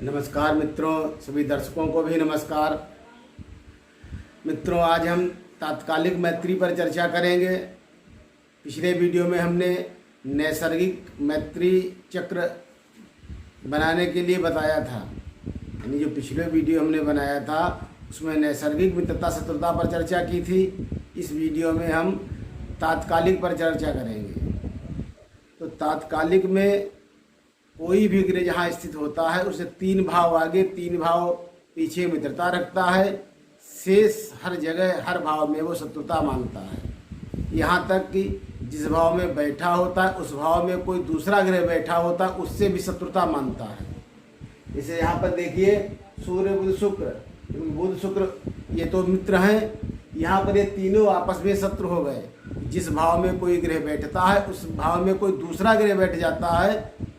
नमस्कार मित्रों, सभी दर्शकों को भी नमस्कार। मित्रों, आज हम तात्कालिक मैत्री पर चर्चा करेंगे। पिछले वीडियो में हमने नैसर्गिक मैत्री चक्र बनाने के लिए बताया था, यानी जो पिछले वीडियो हमने बनाया था उसमें नैसर्गिक मित्रता शत्रुता पर चर्चा की थी। इस वीडियो में हम तात्कालिक पर चर्चा करेंगे। तो तात्कालिक में कोई भी ग्रह जहाँ स्थित होता है उसे 3 भाव आगे 3 भाव पीछे मित्रता रखता है। शेष हर जगह हर भाव में वो शत्रुता मानता है। यहाँ तक कि जिस भाव में बैठा होता है उस भाव में कोई दूसरा ग्रह बैठा होता है उससे भी शत्रुता मानता है। जैसे यहाँ पर देखिए, सूर्य बुध शुक्र, बुध शुक्र ये तो मित्र हैं। यहाँ पर ये तीनों आपस में शत्रु हो गए। जिस भाव में कोई ग्रह बैठता है उस भाव में कोई दूसरा ग्रह बैठ जाता है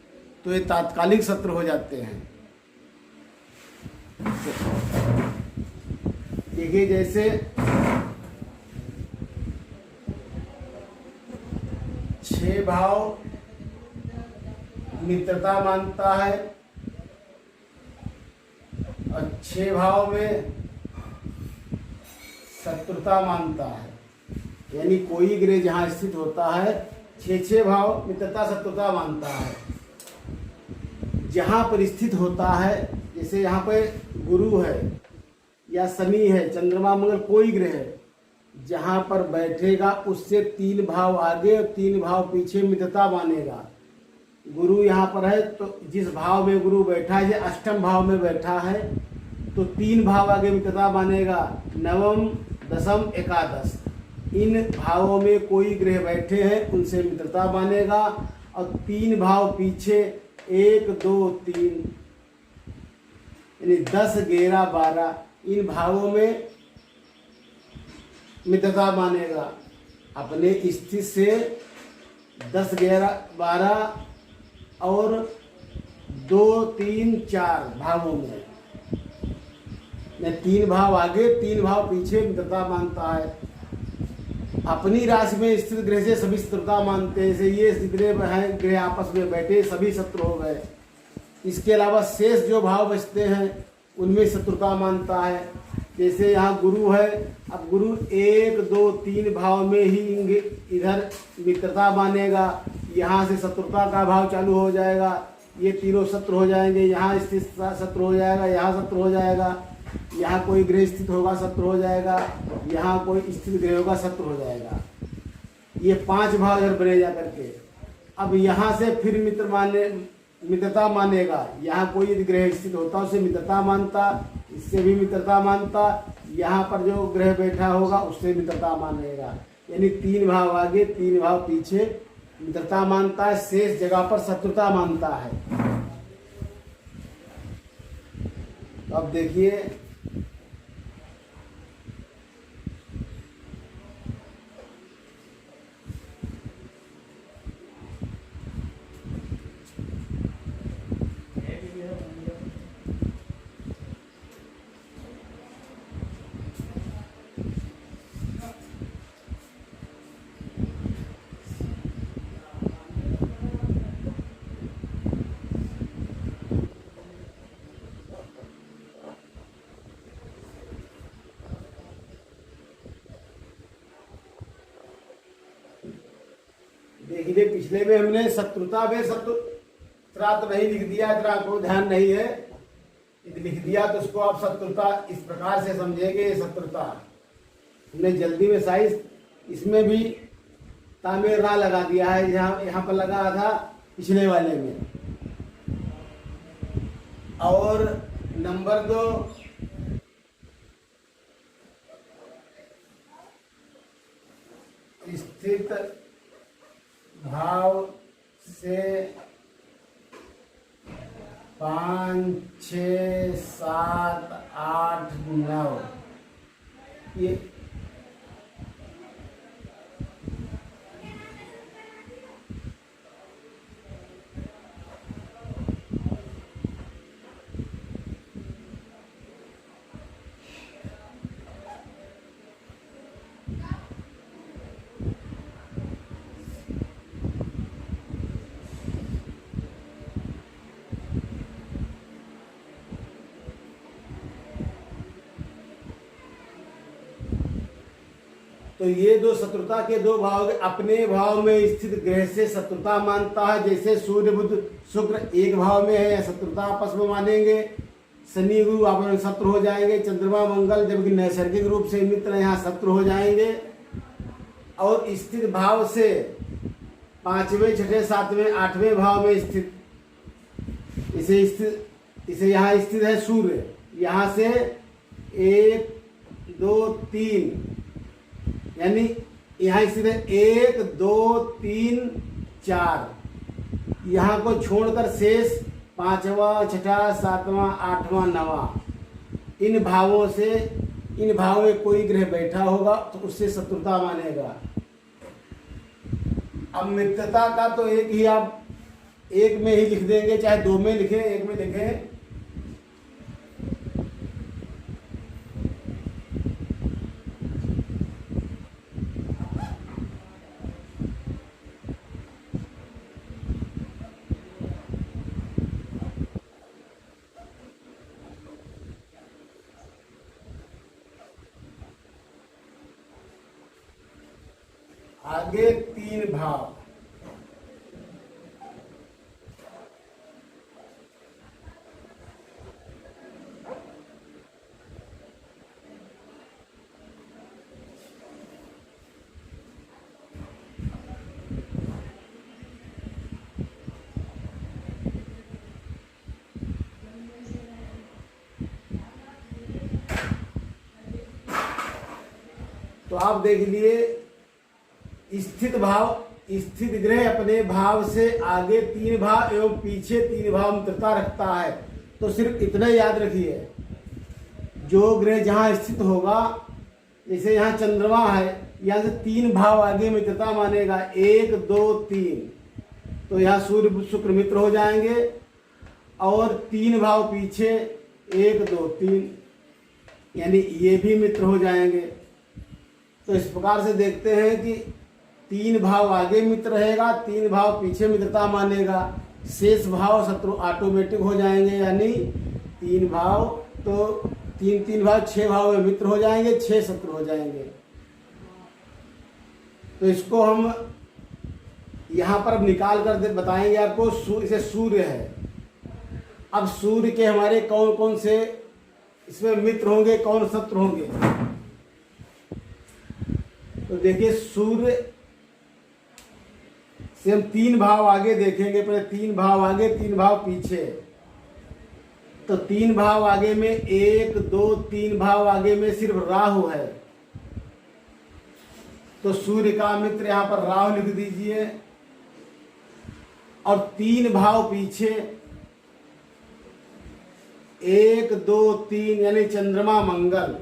तो ये तात्कालिक शत्रु हो जाते हैं। देखिए, जैसे 6 भाव मित्रता मानता है और 6 भाव में शत्रुता मानता है। यानी कोई ग्रह जहाँ स्थित होता है 6 भाव मित्रता शत्रुता मानता है। जहाँ पर स्थित होता है, जैसे यहाँ पे गुरु है या शनि है, चंद्रमा मंगल, कोई ग्रह है, जहाँ पर बैठेगा उससे 3 भाव आगे और 3 भाव पीछे मित्रता मानेगा। गुरु यहाँ पर है तो जिस भाव में गुरु बैठा है, जैसे अष्टम भाव में बैठा है तो 3 भाव आगे मित्रता मानेगा। नवम, दशम, एकादश, इन भावों में कोई ग्रह बैठे हैं उनसे मित्रता मानेगा। और 3 भाव पीछे 1, 2, 3 यानी 10, 11, 12 इन भावों में मित्रता मानेगा। अपने स्थिति से 10, 11, 12 और 2, 3, 4 भावों में 3 भाव आगे 3 भाव पीछे मित्रता मानता है। अपनी राशि में स्थित ग्रह से सभी शत्रुता मानते हैं। जैसे ये ग्रह हैं, ग्रह आपस में बैठे सभी शत्रु हो गए। इसके अलावा शेष जो भाव बचते हैं उनमें शत्रुता मानता है। जैसे यहाँ गुरु है, अब गुरु 1, 2, 3 भाव में ही इधर मित्रता मानेगा। यहाँ से शत्रुता का भाव चालू हो जाएगा। ये तीनों शत्रु हो जाएंगे। यहाँ स्थित शत्रु हो जाएगा, यहाँ शत्रु हो जाएगा, यहाँ कोई ग्रह स्थित होगा शत्रु हो जाएगा, यहाँ कोई स्थित ग्रह होगा शत्रु हो जाएगा। ये 5 भाव इधर बने जा करके। अब यहाँ से फिर मित्रता मानेगा। यहाँ कोई यदि ग्रह स्थित होता उसे मित्रता मानता, इससे भी मित्रता मानता, यहाँ पर जो ग्रह बैठा होगा उससे मित्रता मानेगा। यानी 3 भाव आगे 3 भाव पीछे मित्रता मानता है, शेष जगह पर शत्रुता मानता है। अब देखिए, देखिए, पिछले में हमने शत्रुता में शत्रुता तो नहीं लिख दिया, इतना आपको ध्यान नहीं है। यदि लिख दिया तो उसको आप शत्रुता इस प्रकार से समझेंगे। ये शत्रुता हमने जल्दी में साइज इसमें भी तामेर ना लगा दिया है, यहाँ पर लगा था पिछले वाले में। और नंबर 2, स्थित भाव से 5, 6, 7, 8, 9 ये तो ये दो शत्रुता के दो भाव अपने भाव में स्थित ग्रह से शत्रुता मानता है। जैसे सूर्य बुध शुक्र एक भाव में है या शत्रुता आपस में मानेंगे। शनि गुरु आपस में शत्रु हो जाएंगे। चंद्रमा मंगल जबकि नैसर्गिक रूप से मित्र यहाँ शत्रु हो जाएंगे। और स्थित भाव से 5वें 6ठे 7वें 8वें भाव में स्थित इसे यहाँ स्थित है सूर्य। यहाँ से 1 2 3 यानी यहाँ स्थित है 1 2 3 4। यहाँ को छोड़कर शेष 5वां 6ठा 7वां 8वां 9वां इन भावों में कोई ग्रह बैठा होगा तो उससे शत्रुता मानेगा। अब मित्रता का तो एक में ही लिख देंगे, चाहे 2 में लिखें 1 में लिखें। आगे 3 भाव। तो आप देख लिए स्थित ग्रह अपने भाव से आगे 3 भाव एवं पीछे 3 भाव मित्रता रखता है। तो सिर्फ इतना याद रखिए, जो ग्रह जहाँ स्थित होगा, जैसे यहाँ चंद्रमा है, यहाँ से 3 भाव आगे मित्रता मानेगा 1 2 3। तो यहाँ सूर्य शुक्र मित्र हो जाएंगे और 3 भाव पीछे 1 2 3 यानी ये भी मित्र हो जाएंगे। तो इस प्रकार से देखते हैं कि 3 भाव आगे मित्र रहेगा, 3 भाव पीछे मित्रता मानेगा, शेष भाव शत्रु ऑटोमेटिक हो जाएंगे। यानी 3 भाव तो 3 भाव 6 भाव में मित्र हो जाएंगे, 6 शत्रु हो जाएंगे। तो इसको हम यहाँ पर अब निकाल कर बताएंगे आपको। इसे सूर्य है। अब सूर्य के हमारे कौन कौन से इसमें मित्र होंगे, कौन शत्रु होंगे। तो देखिए सूर्य से हम 3 भाव आगे देखेंगे। पहले 3 भाव आगे 3 भाव पीछे। तो 3 भाव आगे में 1 2 3 भाव आगे में सिर्फ राहु है। तो सूर्य का मित्र यहाँ पर राहु लिख दीजिए। और 3 भाव पीछे 1 2 3 यानी चंद्रमा मंगल।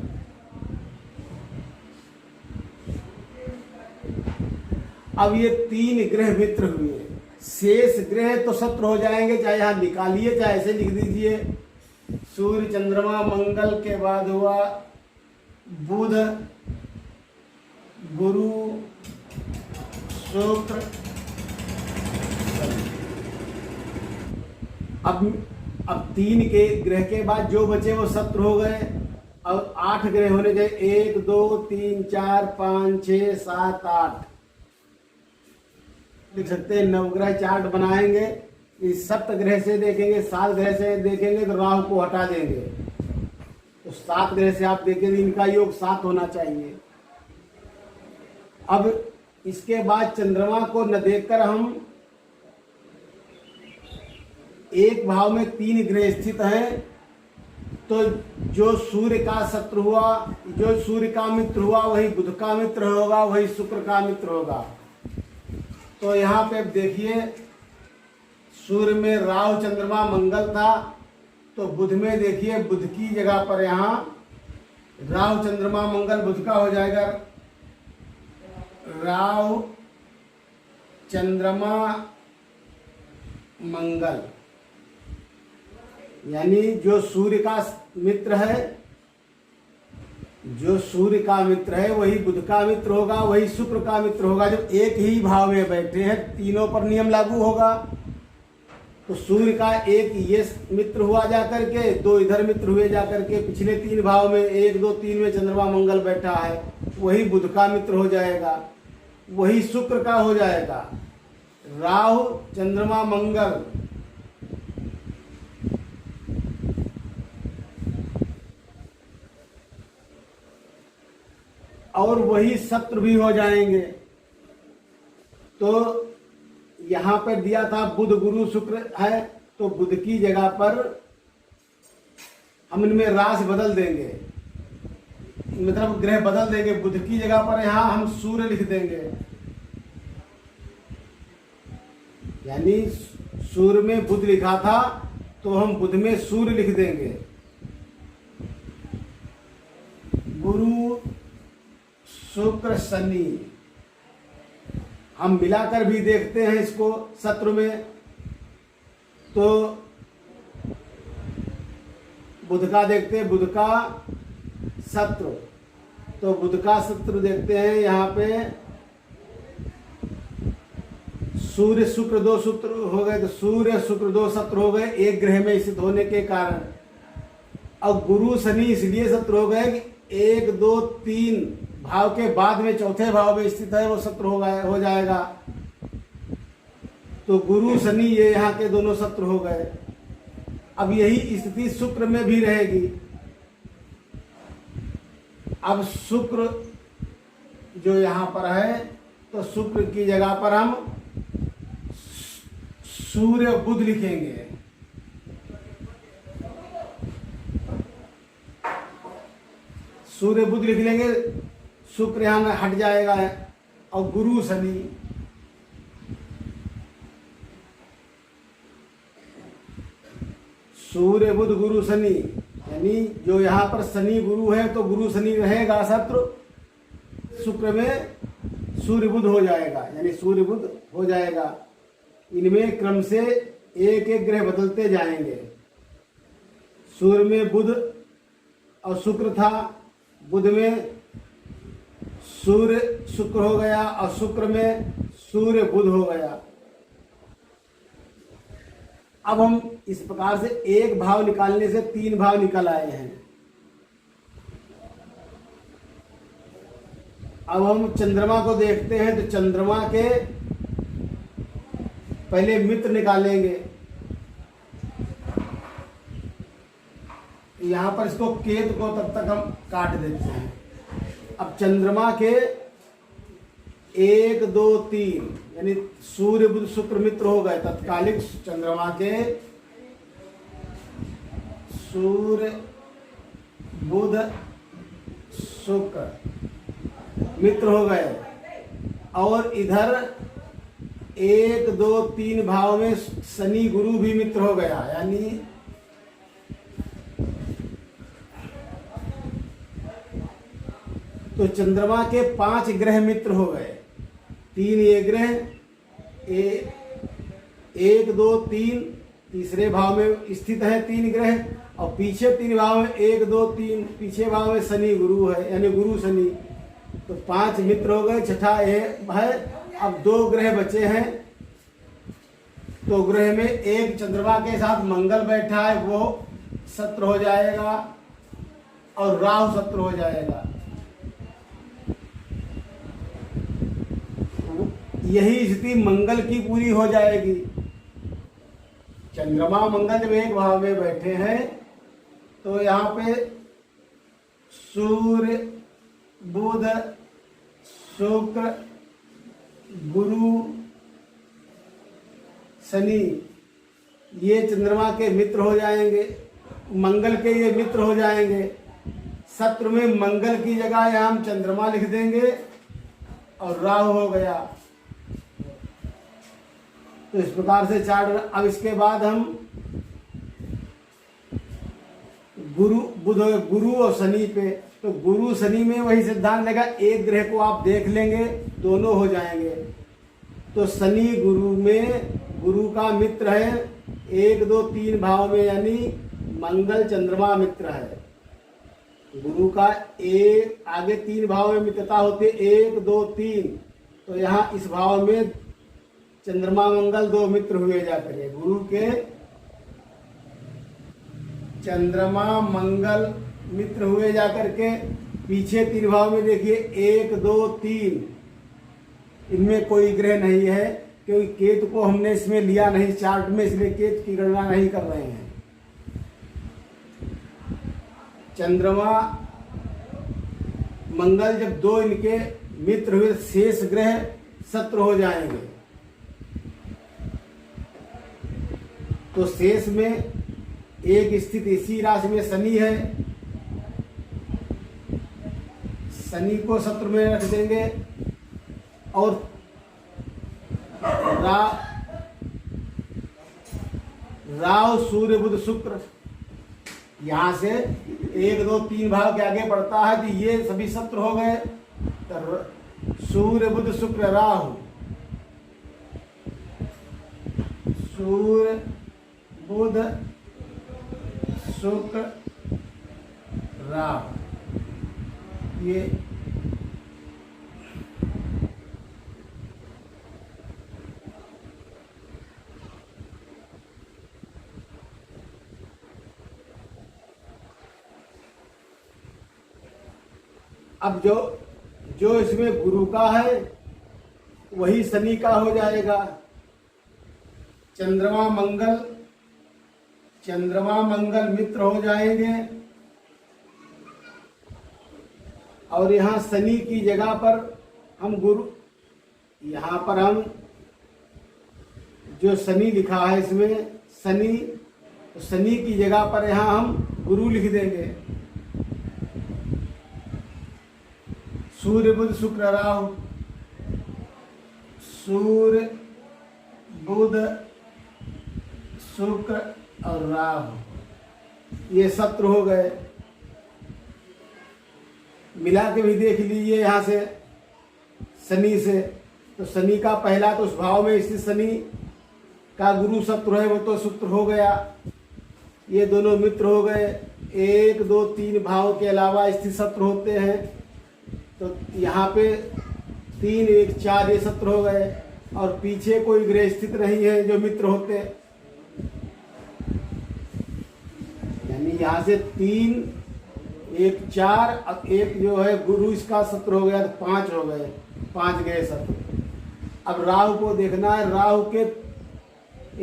अब ये 3 ग्रह मित्र हुए। शेष ग्रह तो शत्रु हो जाएंगे, चाहे यहां निकालिए चाहे ऐसे लिख दीजिए। सूर्य चंद्रमा मंगल के बाद हुआ बुध गुरु शुक्र। अब 3 के ग्रह के बाद जो बचे वो शत्रु हो गए। अब 8 ग्रह होने चाहिए। 1 2 3 4 5 6 7 8 लिख सकते हैं। नवग्रह चार्ट बनाएंगे। इस सप्त ग्रह से देखेंगे, 7 ग्रह से देखेंगे तो राहु को हटा देंगे। तो 7 ग्रह से आप देखेंगे इनका योग 7 होना चाहिए। अब इसके बाद चंद्रमा को न देखकर हम एक भाव में 3 ग्रह स्थित हैं। तो जो सूर्य का शत्रु हुआ, जो सूर्य का मित्र हुआ, वही बुध का मित्र होगा, वही शुक्र का मित्र होगा। तो यहाँ पे देखिए सूर्य में राहु चंद्रमा मंगल था। तो बुध में देखिए बुध की जगह पर यहाँ राहु चंद्रमा मंगल बुध का हो जाएगा। राहु चंद्रमा मंगल यानी जो सूर्य का मित्र है, जो सूर्य का मित्र है वही बुध का मित्र होगा, वही शुक्र का मित्र होगा। जब एक ही भाव में बैठे हैं तीनों पर नियम लागू होगा। तो सूर्य का एक ये मित्र हुआ जा करके, दो इधर मित्र हुए जा करके, पिछले 3 भाव में 1 2 3 में चंद्रमा मंगल बैठा है, वही बुध का मित्र हो जाएगा, वही शुक्र का हो जाएगा। राहु चंद्रमा मंगल, और वही शत्रु भी हो जाएंगे। तो यहां पर दिया था बुध गुरु शुक्र है, तो बुध की जगह पर हम इनमें राशि बदल देंगे, मतलब ग्रह बदल देंगे। बुध की जगह पर यहां हम सूर्य लिख देंगे, यानी सूर्य में बुध लिखा था तो हम बुध में सूर्य लिख देंगे। गुरु शुक्र शनि हम मिलाकर भी देखते हैं इसको शत्रु में, तो बुध का देखते हैं, बुध का शत्रु, तो बुध का शत्रु देखते हैं यहाँ पे सूर्य शुक्र 2 शत्रु हो गए, तो सूर्य शुक्र 2 शत्रु हो गए एक ग्रह में स्थित होने के कारण। अब गुरु शनि इसलिए शत्रु हो गए कि 1 2 3 भाव के बाद में चौथे भाव में स्थित है, वो शत्रु हो जाएगा। तो गुरु शनि ये यहाँ के दोनों शत्रु हो गए। अब यही स्थिति शुक्र में भी रहेगी। अब शुक्र जो यहाँ पर है, तो शुक्र की जगह पर हम सूर्य बुध लिखेंगे। सूर्य बुध लिख लेंगे, शुक्र यहाँ हट जाएगा, और गुरु शनि, सूर्य बुध गुरु शनि, यानी जो यहाँ पर शनि गुरु है तो गुरु शनि रहेगा शत्रु, शुक्र में सूर्य बुध हो जाएगा, यानी सूर्य बुध हो जाएगा। इनमें क्रम से एक एक ग्रह बदलते जाएंगे। सूर्य में बुध और शुक्र था, बुध में सूर्य शुक्र हो गया, और शुक्र में सूर्य बुध हो गया। अब हम इस प्रकार से एक भाव निकालने से 3 भाव निकल आए हैं। अब हम चंद्रमा को देखते हैं, तो चंद्रमा के पहले मित्र निकालेंगे। यहां पर इसको केतु को तब तक हम काट देते हैं। अब चंद्रमा के 1 2 3 यानी सूर्य बुध शुक्र मित्र हो गए तत्कालिक। चंद्रमा के सूर्य बुध शुक्र मित्र हो गए, और इधर 1 2 3 भाव में शनि गुरु भी मित्र हो गया, यानी तो चंद्रमा के 5 ग्रह मित्र हो गए। 3 ये ग्रह, 1 2 3 तीसरे भाव में स्थित है 3 ग्रह, और पीछे 3 भाव में 1 2 3 पीछे भाव में शनि गुरु है, यानी गुरु शनि। तो 5 मित्र हो गए, छठा है। अब 2 ग्रह बचे हैं, तो ग्रह में एक चंद्रमा के साथ मंगल बैठा है, वो शत्रु हो जाएगा, और राहु शत्रु हो जाएगा। यही स्थिति मंगल की पूरी हो जाएगी। चंद्रमा मंगल जब एक भाव में बैठे हैं, तो यहाँ पे सूर्य बुध शुक्र गुरु शनि ये चंद्रमा के मित्र हो जाएंगे, मंगल के ये मित्र हो जाएंगे। शत्रु में मंगल की जगह यहाँ हम चंद्रमा लिख देंगे, और राहु हो गया। तो इस प्रकार से 4। अब इसके बाद हम गुरु और शनि पे, तो गुरु शनि में वही सिद्धांत लेगा, एक ग्रह को आप देख लेंगे दोनों हो जाएंगे। तो शनि गुरु में गुरु का मित्र है 1 2 3 भाव में, यानी मंगल चंद्रमा मित्र है। गुरु का आगे 3 भाव में मित्रता होती है 1 2 3, तो यहाँ इस भाव में चंद्रमा मंगल दो मित्र हुए जाकर के, गुरु के चंद्रमा मंगल मित्र हुए जाकर के। पीछे 3 भाव में देखिए 1 2 3, इनमें कोई ग्रह नहीं है क्योंकि केतु को हमने इसमें लिया नहीं चार्ट में, इसलिए केतु की गणना नहीं कर रहे हैं। चंद्रमा मंगल जब 2 इनके मित्र हुए, शेष ग्रह शत्रु हो जाएंगे। तो शेष में एक स्थित इसी राशि में शनि है, शनि को शत्रु में रख देंगे। और राहु सूर्य बुध शुक्र, यहां से 1 2 3 भाव के आगे बढ़ता है कि ये सभी शत्रु हो गए। तो सूर्य बुध शुक्र राहु, सूर्य बुध शुक्र राहु, ये अब जो इसमें गुरु का है वही शनि का हो जाएगा। चंद्रमा मंगल मित्र हो जाएंगे। और यहाँ शनि की जगह पर हम गुरु, यहाँ पर हम जो शनि लिखा है इसमें शनि, तो शनि की जगह पर यहाँ हम गुरु लिख देंगे। सूर्य बुध शुक्र राहु, सूर्य बुध शुक्र और राहु, ये शत्रु हो गए। मिला के भी देख लीजिए यहाँ से शनि से, तो शनि का पहला तो उस भाव में स्थित शनि का गुरु शत्रु है, वो तो शत्रु हो गया। ये दोनों मित्र हो गए। 1 2 3 भाव के अलावा स्थित शत्रु होते हैं, तो यहाँ पे 3 1 4 ये शत्रु हो गए। और पीछे कोई ग्रह स्थित नहीं है जो मित्र होते, यानी यहाँ से 3 1 4 और 1 जो है गुरु इसका शत्रु हो गया, तो 5 हो गए, 5 गए शत्रु। अब राहु को देखना है, राहु के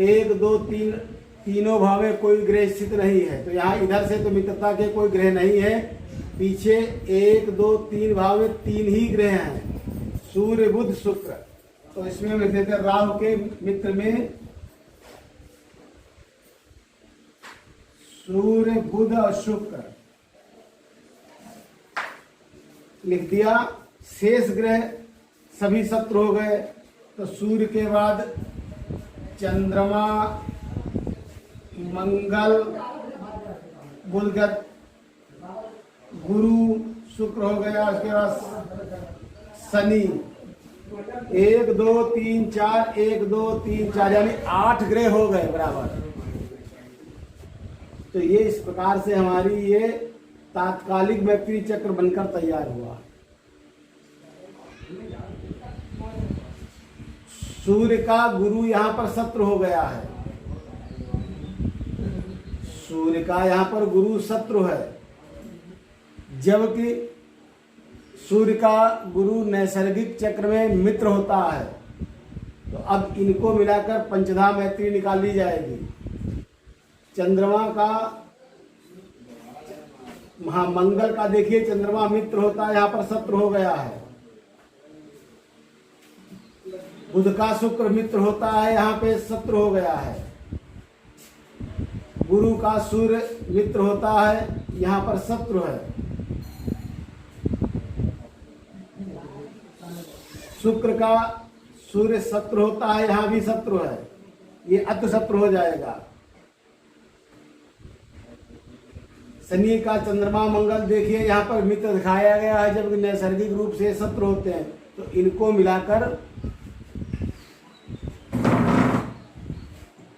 1 2 3 तीनों भाव में कोई ग्रह स्थित नहीं है, तो यहाँ इधर से तो मित्रता के कोई ग्रह नहीं है। पीछे 1 2 3 भाव में 3 ही ग्रह हैं, सूर्य बुध शुक्र। तो इसमें हम लिख देते हैं राहु के मित्र में सूर्य बुध और शुक्र लिख दिया। शेष ग्रह सभी शत्रु हो गए। तो सूर्य के बाद चंद्रमा मंगल बुध का गुरु शुक्र हो गया। उसके बाद शनि 1 2 3 4 1 2 3 4 यानी 8 ग्रह हो गए बराबर। तो ये इस प्रकार से हमारी ये तात्कालिक मैत्री चक्र बनकर तैयार हुआ। सूर्य का गुरु यहाँ पर शत्रु हो गया है, सूर्य का यहाँ पर गुरु शत्रु है, जबकि सूर्य का गुरु नैसर्गिक चक्र में मित्र होता है। तो अब इनको मिलाकर पंचधा मैत्री निकाली जाएगी। चंद्रमा का महामंगल का देखिए चंद्रमा मित्र होता है, यहाँ पर शत्रु हो गया है। बुध का शुक्र मित्र होता है, यहाँ पे शत्रु हो गया है। गुरु का सूर्य मित्र होता है, यहाँ पर शत्रु है। शुक्र का सूर्य शत्रु होता है, यहाँ भी शत्रु है, ये अत शत्रु हो जाएगा। शनि का चंद्रमा मंगल देखिए यहाँ पर मित्र दिखाया गया है, जबकि नैसर्गिक रूप से शत्रु होते हैं। तो इनको मिलाकर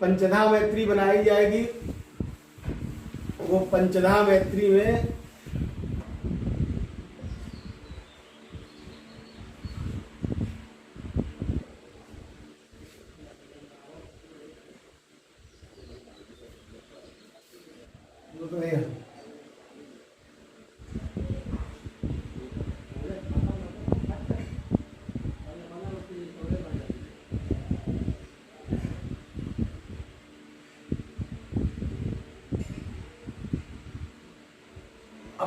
पंचधा मैत्री बनाई जाएगी। वो पंचधा मैत्री में अब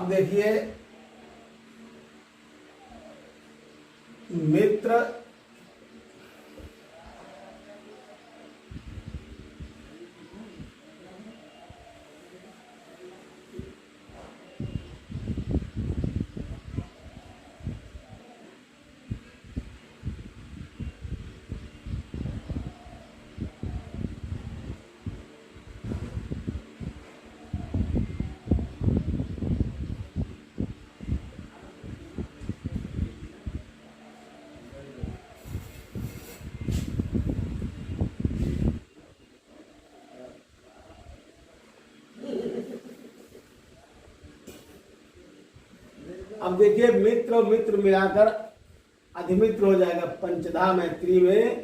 देखिए मित्र अब देखिए मित्र और मित्र मिलाकर अधिमित्र हो जाएगा। पंचधा मैत्री में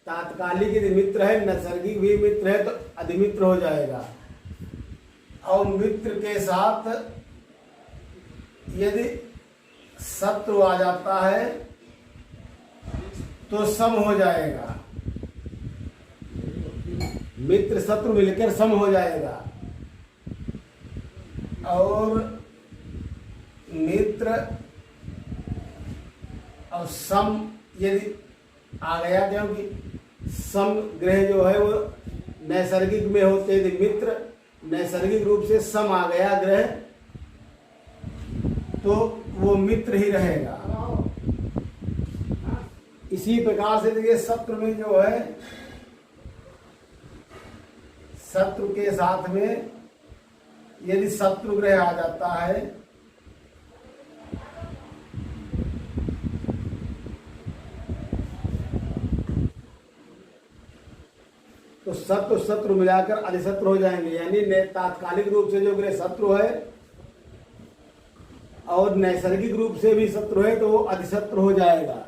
तात्कालिक यदि मित्र है, नैसर्गिक भी मित्र है तो अधिमित्र हो जाएगा। और मित्र के साथ यदि शत्रु आ जाता है तो सम हो जाएगा। मित्र शत्रु मिलकर सम हो जाएगा। और मित्र और सम यदि आ गया, क्योंकि सम ग्रह जो है वो नैसर्गिक में होते हैं। मित्र नैसर्गिक रूप से सम आ गया ग्रह तो वो मित्र ही रहेगा। इसी प्रकार से देखिए शत्रु में जो है, शत्रु के साथ में यदि शत्रु ग्रह आ जाता है तो शत्रु शत्रु मिलाकर अधिशत्रु हो जाएंगे। यानी तात्कालिक रूप से जो ग्रह शत्रु है और नैसर्गिक रूप से भी शत्रु है तो वो अधिशत्रु हो जाएगा।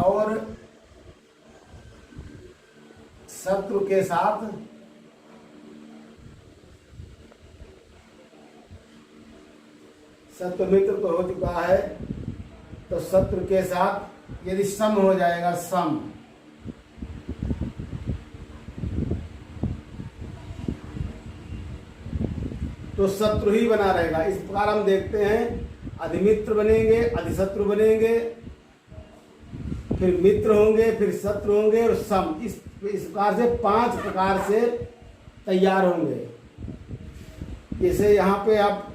और शत्रु के साथ शत्रु मित्र तो हो चुका है, तो शत्रु के साथ यदि सम हो जाएगा, सम, तो शत्रु ही बना रहेगा। इस प्रकार हम देखते हैं अधिमित्र बनेंगे, अधिशत्रु बनेंगे, फिर मित्र होंगे, फिर शत्रु होंगे और सम। इस प्रकार से 5 प्रकार से तैयार होंगे। जैसे यहाँ पे आप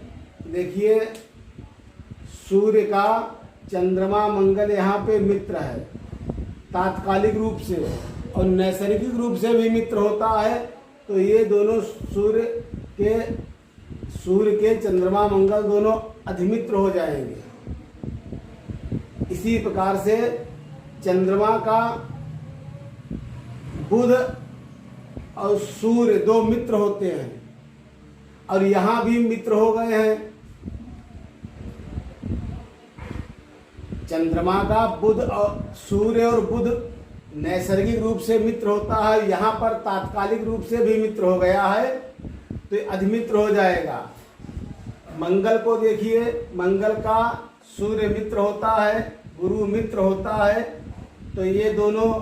देखिए सूर्य का चंद्रमा मंगल यहाँ पे मित्र है तात्कालिक रूप से, और नैसर्गिक रूप से भी मित्र होता है। तो ये दोनों सूर्य के चंद्रमा मंगल दोनों अधिमित्र हो जाएंगे। इसी प्रकार से चंद्रमा का बुध और सूर्य 2 मित्र होते हैं, और यहाँ भी मित्र हो गए हैं। चंद्रमा का बुध और सूर्य और बुध नैसर्गिक रूप से मित्र होता है, यहाँ पर तात्कालिक रूप से भी मित्र हो गया है तो अधिमित्र हो जाएगा। मंगल को देखिए, मंगल का सूर्य मित्र होता है, गुरु मित्र होता है, तो ये दोनों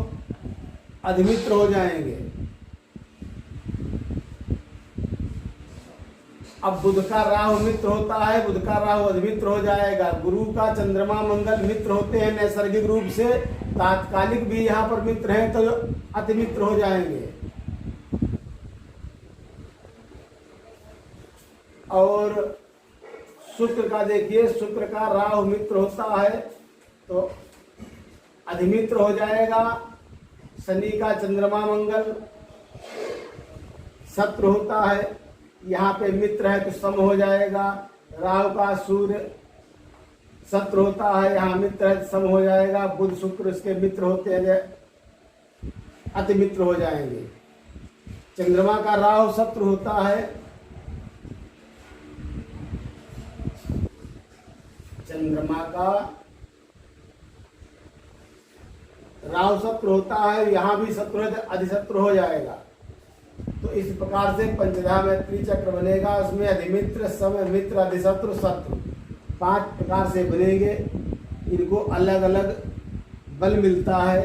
अधिमित्र हो जाएंगे। अब बुध का राहु मित्र होता है, बुध का राहु अधिमित्र हो जाएगा। गुरु का चंद्रमा मंगल मित्र होते हैं नैसर्गिक रूप से, तात्कालिक भी यहाँ पर मित्र हैं तो अतिमित्र हो जाएंगे। और शुक्र का देखिए, शुक्र का राहु मित्र होता है तो अधिमित्र हो जाएगा। शनि का चंद्रमा मंगल शत्रु होता है, यहाँ पे मित्र है तो सम हो जाएगा। राहु का सूर्य शत्रु होता है, यहाँ मित्र है तो सम हो जाएगा। बुध शुक्र इसके मित्र होते हैं, अति मित्र हो जाएंगे। चंद्रमा का राहु शत्रु होता है, चंद्रमा का राहु शत्रु होता है, यहाँ भी शत्रु है तो अधिशत्रु हो जाएगा। तो इस प्रकार से पंचधा मैत्री चक्र बनेगा। उसमें अधिमित्र, सममित्र, अधिशत्रु, शत्रु 5 प्रकार से बनेंगे। इनको अलग अलग बल मिलता है।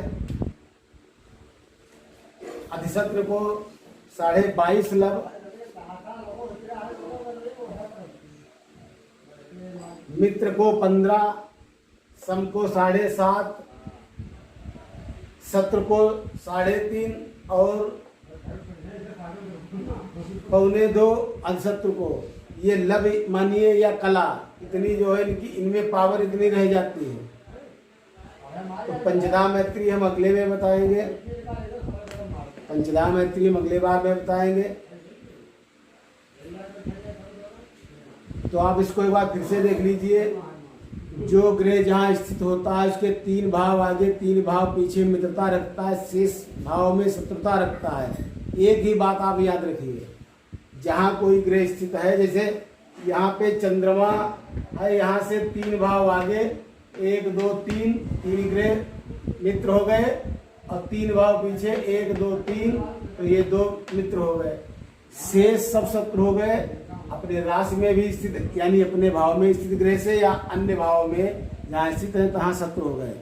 अधिशत्रु को 22.5 लव, मित्र को 15, सम को 7.5, शत्रु को 3.5 और 1.25 अधिशत्रु को। ये लव मानिए या कला, इतनी जो है इनकी, इनमें पावर इतनी रह जाती है। तो पंचधा मैत्री हम अगले में बताएंगे। पंचधा मैत्री हम अगले बार में बताएंगे। तो आप इसको एक बार फिर से देख लीजिए। जो ग्रह जहाँ स्थित होता है उसके 3 भाव आगे, 3 भाव पीछे मित्रता रखता है, शेष भाव में शत्रुता रखता है। एक ही बात आप याद रखिए, जहाँ कोई ग्रह स्थित है, जैसे यहाँ पे चंद्रमा है, यहाँ से 3 भाव आगे 1 2 3, 3 ग्रह मित्र हो गए, और 3 भाव पीछे 1 2 3, तो ये 2 मित्र हो गए। शेष सब शत्रु हो गए। अपने राशि में भी स्थित, यानी अपने भाव में स्थित ग्रह से या अन्य भाव में जहाँ स्थित है तहाँ शत्रु हो गए।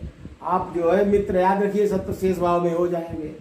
आप जो है मित्र याद रखिए, शत्रु शेष भाव में हो जाएंगे।